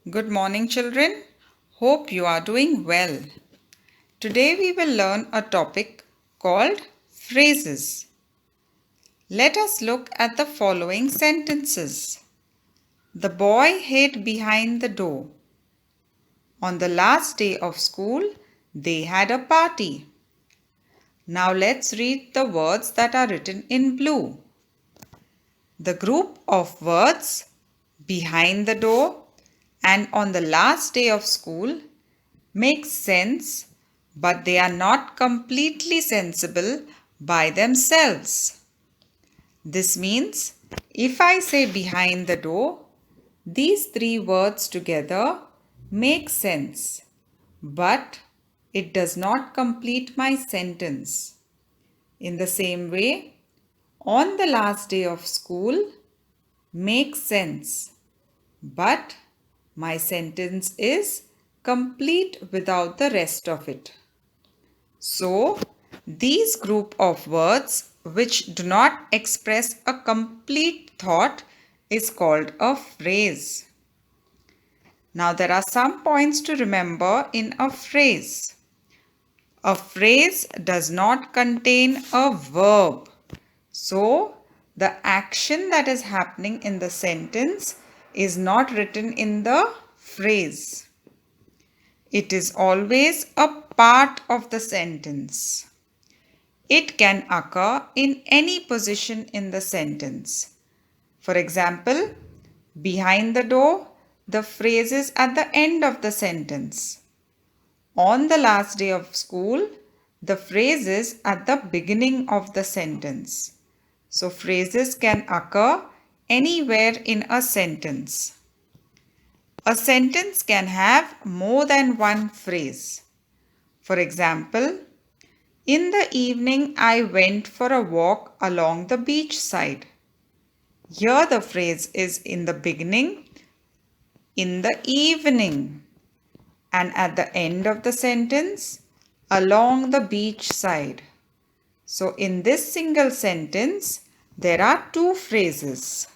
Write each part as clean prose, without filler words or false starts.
Good morning, children. Hope you are doing well. Today we will learn a topic called phrases. Let us look at the following sentences. The boy hid behind the door. On the last day of school, they had a party. Now let's read the words that are written in blue. The group of words behind the door and on the last day of school make sense, but they are not completely sensible by themselves. This means if I say behind the door, these three words together make sense, but it does not complete my sentence. In the same way, on the last day of school makes sense, but my sentence is complete without the rest of it. So, these group of words which do not express a complete thought is called a phrase. Now, there are some points to remember in a phrase. A phrase does not contain a verb. So, the action that is happening in the sentence is not written in the phrase. It is always a part of the sentence. It can occur in any position in the sentence. For example, behind the door, the phrase is at the end of the sentence. On the last day of school, the phrase is at the beginning of the sentence. So phrases can occur anywhere in a sentence. A sentence can have more than one phrase. For example, in the evening I went for a walk along the beach side. Here the phrase is in the beginning, in the evening, and at the end of the sentence, along the beach side. So in this single sentence, there are two phrases.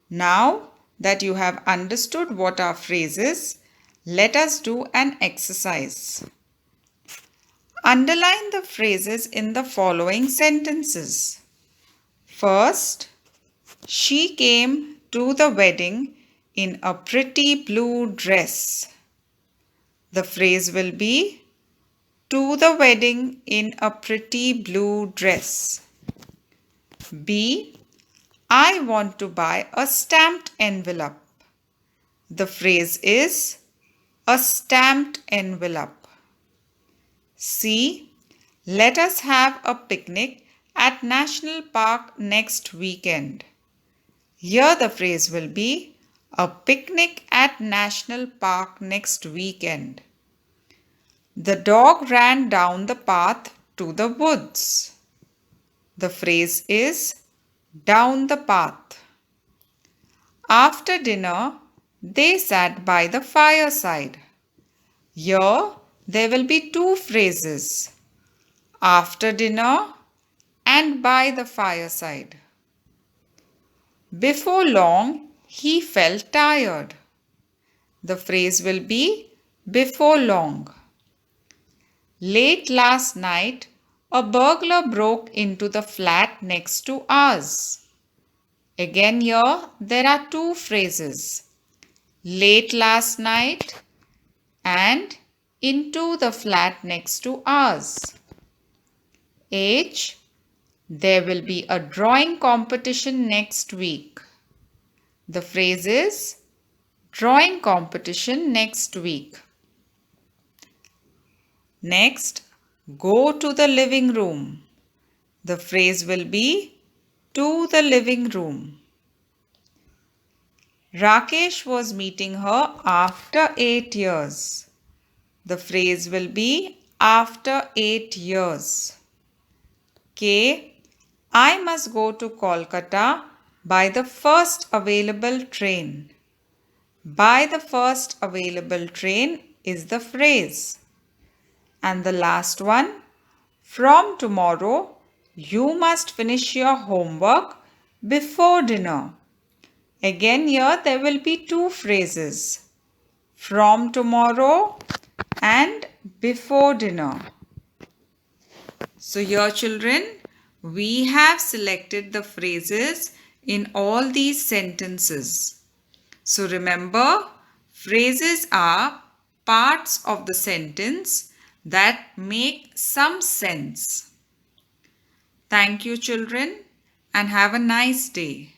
Now that you have understood what are phrases, let us do an exercise. Underline the phrases in the following sentences. First, she came to the wedding in a pretty blue dress. The phrase will be to the wedding in a pretty blue dress. B. I want to buy a stamped envelope. The phrase is a stamped envelope. C. Let us have a picnic at National Park next weekend. Here the phrase will be a picnic at National Park next weekend. The dog ran down the path to the woods. The phrase is down the path. After dinner, they sat by the fireside. Here, there will be two phrases, after dinner and by the fireside. Before long, he felt tired. The phrase will be before long. Late last night, a burglar broke into the flat next to ours. Again here, there are two phrases, late last night and into the flat next to ours. H. There will be a drawing competition next week. The phrase is drawing competition next week. Next, go to the living room. The phrase will be to the living room. Rakesh was meeting her after 8 years. The phrase will be after 8 years. K. I must go to Kolkata by the first available train. By the first available train is the phrase. And the last one, from tomorrow, you must finish your homework before dinner. Again here there will be two phrases. From tomorrow and before dinner. So here children, we have selected the phrases in all these sentences. So remember, phrases are parts of the sentence that make some sense. Thank you children and have a nice day.